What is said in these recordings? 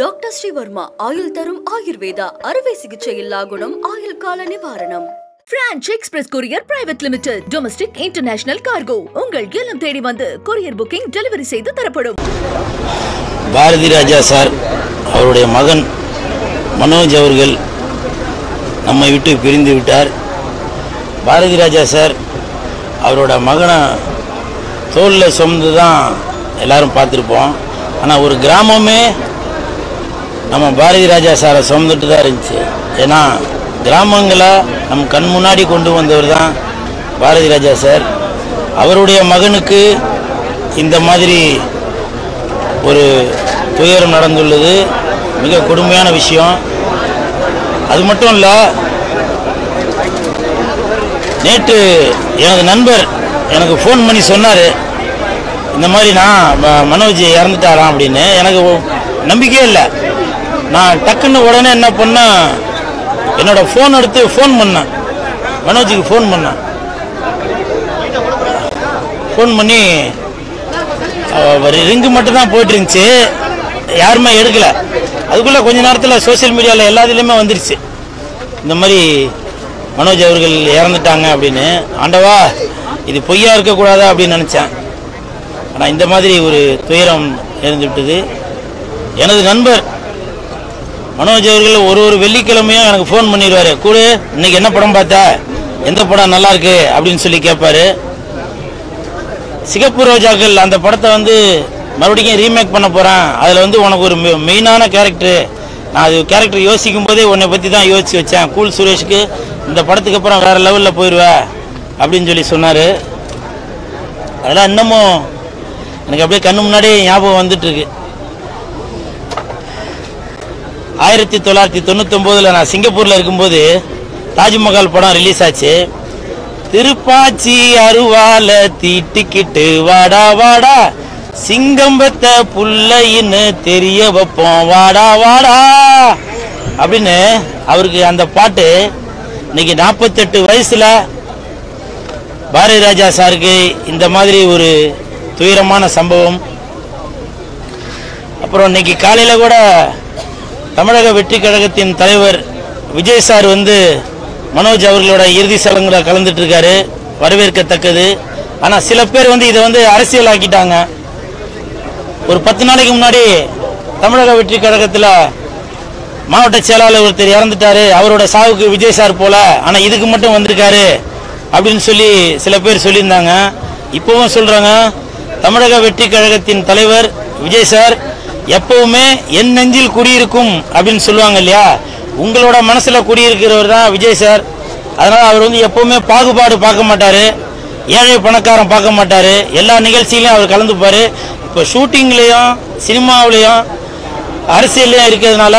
Doctor Sreevarma ஆயுள் தரும் ஆயுர்வேதா அறுவை சிகிச்சையில்லா குணம் ஆயுள் கால நிவாரணம். Branch express courier private limited domestic international cargo உங்கள் இல்லம் தேடி வந்து கொரியர் புக்கிங் டெலிவரி செய்து தரப்படும். பாரதி ராஜா சார் அவருடைய மகன் மனோஜ் அவர்கள் நம்மை விட்டு பிரிந்து விட்டார். பாரதி ராஜா சார் அவரோட மகனை தோளில் சுமந்து தான் எல்லாரும் பார்த்துருப்போம். ஆனால் ஒரு கிராமமே நம்ம பாரதி ராஜா சாரை சுமந்துட்டு தான் இருந்துச்சு. ஏன்னா கிராமங்களை நம்ம கண் முன்னாடி கொண்டு வந்தவர் தான் பாரதி ராஜா சார். அவருடைய மகனுக்கு இந்த மாதிரி ஒரு துயரம் நடந்துள்ளது மிக கொடுமையான விஷயம். அது மட்டும் இல்லை, நேற்று எனது நண்பர் எனக்கு ஃபோன் பண்ணி சொன்னார், இந்த மாதிரி நான் மனோஜ் இறந்துட்டாராம் அப்படின்னு. எனக்கு நம்பிக்கையே இல்லை. நான் டக்குன்னு உடனே என்ன பண்ணேன், என்னோட ஃபோன் எடுத்து ஃபோன் பண்ணேன், மனோஜுக்கு ஃபோன் பண்ணேன். ஃபோன் பண்ணி ரிங்கு மட்டும்தான் போயிட்டு இருந்துச்சு, யாருமே எடுக்கலை. அதுக்குள்ளே கொஞ்ச நேரத்தில் சோசியல் மீடியாவில் எல்லாத்துலேயுமே வந்துருச்சு, இந்த மாதிரி மனோஜ் அவர்கள் இறந்துட்டாங்க அப்படின்னு. ஆண்டவா, இது பொய்யா இருக்கக்கூடாதா அப்படின்னு நினச்சேன். ஆனால் இந்த மாதிரி ஒரு துயரம் இருந்துவிட்டது. எனது நண்பர் மனோஜ் அவர்கள் ஒரு வெள்ளிக்கிழமையும் எனக்கு ஃபோன் பண்ணிடுவார், கூட இன்னைக்கு என்ன படம் பார்த்தா, எந்த படம் நல்லா இருக்கு அப்படின்னு சொல்லி கேட்பாரு. சிகப்பு ரோஜாக்கள் அந்த படத்தை மறுபடியும் ரீமேக் பண்ண போகிறேன், அதில் உனக்கு ஒரு மெயினான கேரக்டர், நான் அது கேரக்டர் யோசிக்கும் போதே உன்னை பற்றி தான் யோசித்து வச்சேன், கூல் சுரேஷுக்கு இந்த படத்துக்கு அப்புறம் வேறு லெவலில் போயிடுவேன் அப்படின்னு சொல்லி சொன்னார். அதெல்லாம் இன்னமும் எனக்கு அப்படியே கண்ணு முன்னாடியே ஞாபகம் வந்துட்டுருக்கு. 1999 நான் சிங்கப்பூரில் இருக்கும்போது தாஜ்மஹால் படம் ரிலீஸ் ஆச்சு. திருப்பாச்சி அருவால தீட்டிக்கிட்டு வாடா வாடா சிங்கம்பத்த புள்ளைன்னு தெரிய வைப்போம் வாடா வாடா அப்படின்னு அவருக்கு அந்த பாட்டு. இன்னைக்கு 48 வயசுல பாரதி ராஜா சாருக்கு இந்த மாதிரி ஒரு துயரமான சம்பவம். அப்புறம் இன்னைக்கு காலையில் கூட தமிழக வெற்றி கழகத்தின் தலைவர் விஜய் சார் மனோஜ் அவர்களோட இறுதி சடங்குல கலந்துட்டு இருக்காரு, வரவேற்கத்தக்கது. ஆனால் சில பேர் இதை அரசியல் ஆக்கிட்டாங்க. ஒரு 10 நாளைக்கு முன்னாடி தமிழக வெற்றி கழகத்தில் மாவட்ட செயலாளர் ஒருத்தர் இறந்துட்டாரு, அவரோட சாவுக்கு விஜய் சார் போல, ஆனால் இதுக்கு மட்டும் வந்திருக்காரு அப்படின்னு சொல்லி சில பேர் சொல்லியிருந்தாங்க. இப்போவும் சொல்றாங்க, தமிழக வெற்றி கழகத்தின் தலைவர் விஜய் சார் எப்பவுமே என் நெஞ்சில் குடியிருக்கும் அப்படின்னு சொல்லுவாங்க இல்லையா, உங்களோட மனசுல குடியிருக்கிறவர் தான் விஜய் சார். அதனால அவர் எப்பவுமே பாகுபாடு பார்க்க மாட்டாரு, ஏழை பணக்காரன் பார்க்க மாட்டாரு, எல்லா நிகழ்ச்சியிலையும் அவர் கலந்துப்பாரு. இப்போ ஷூட்டிங்லேயும் சினிமாவிலையும் அரசியலையும் இருக்கிறதுனால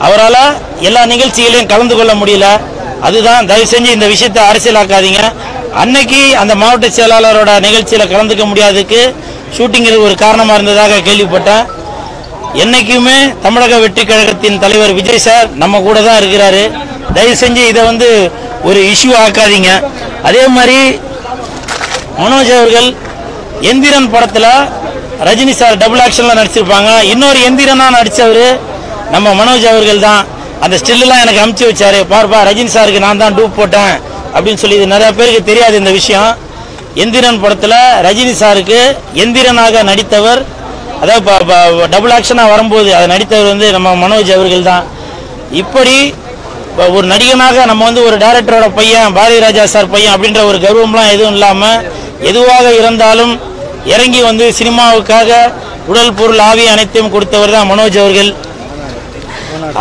அவரால் எல்லா நிகழ்ச்சிகளையும் கலந்து கொள்ள முடியல. அதுதான், தயவு செஞ்சு இந்த விஷயத்தை அரசியலாக்காதீங்க. அன்னைக்கு அந்த மாவட்ட செயலாளரோட நிகழ்ச்சியில் கலந்துக்க முடியாததுக்கு ஷூட்டிங்கிறது ஒரு காரணமாக இருந்ததாக கேள்விப்பட்டேன். என்னைக்குமே தமிழக வெற்றி கழகத்தின் தலைவர் விஜய் சார் நம்ம கூட தான் இருக்கிறாரு. தயவு செஞ்சு இதை ஒரு இஷ்யூ ஆக்காதீங்க. அதே மாதிரி மனோஜ் அவர்கள் எந்திரன் படத்தில் ரஜினி சார் டபுள் ஆக்ஷனில் நடிச்சிருப்பாங்க. இன்னொரு எந்திரனாக நடித்தவர் நம்ம மனோஜ் அவர்கள் தான். அந்த ஸ்டில்லாம் எனக்கு அமுச்சு வச்சாரு, பார்ப்பா ரஜினி சாருக்கு நான் தான் டூப் போட்டேன் அப்படின்னு சொல்லி. இது நிறைய பேருக்கு தெரியாது இந்த விஷயம். எந்திரன் படத்தில் ரஜினி சாருக்கு எந்திரனாக நடித்தவர், அதாவது டபுள் ஆக்ஷனாக வரும்போது அதை நடித்தவர் நம்ம மனோஜ் அவர்கள் தான். இப்படி ஒரு நடிகனாக நம்ம ஒரு டைரக்டரோட பையன், பாரதி ராஜா சார் பையன் அப்படின்ற ஒரு கர்வம்லாம் எதுவும் இல்லாமல் எதுவாக இருந்தாலும் இறங்கி சினிமாவுக்காக உடல் பொருள் ஆவி அனைத்தையும் கொடுத்தவர் தான் மனோஜ் அவர்கள்.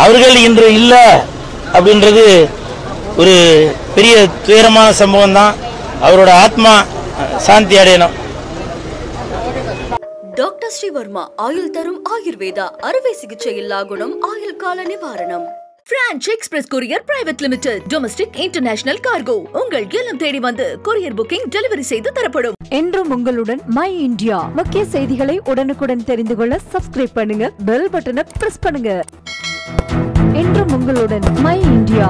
அவர்கள் இன்று இல்லை அப்படின்றது ஒரு பெரிய துயரமான சம்பவம் தான். அவரோட ஆத்மா சாந்தி அடையணும். டாக்டர் ஸ்ரீவர்மா ஆயுள் தரும் ஆயுர்வேதா அறுவை சிகிச்சையில்லா குணம் ஆயுள் கால நிவாரணம். Branch express courier private limited domestic international cargo உங்கள் இல்லம் தேடி வந்து கொரியர் புக்கிங் டெலிவரி செய்து தரப்படும். என்றும் உங்களுடன் மை இந்தியா. முக்கிய செய்திகளை உடனுக்குடன் தெரிந்து கொள்ள சப்ஸ்கிரைப் பண்ணுங்க, பெல் பட்டனை பிரஸ் பண்ணுங்க. என்றும் உங்களுடன் மை இந்தியா.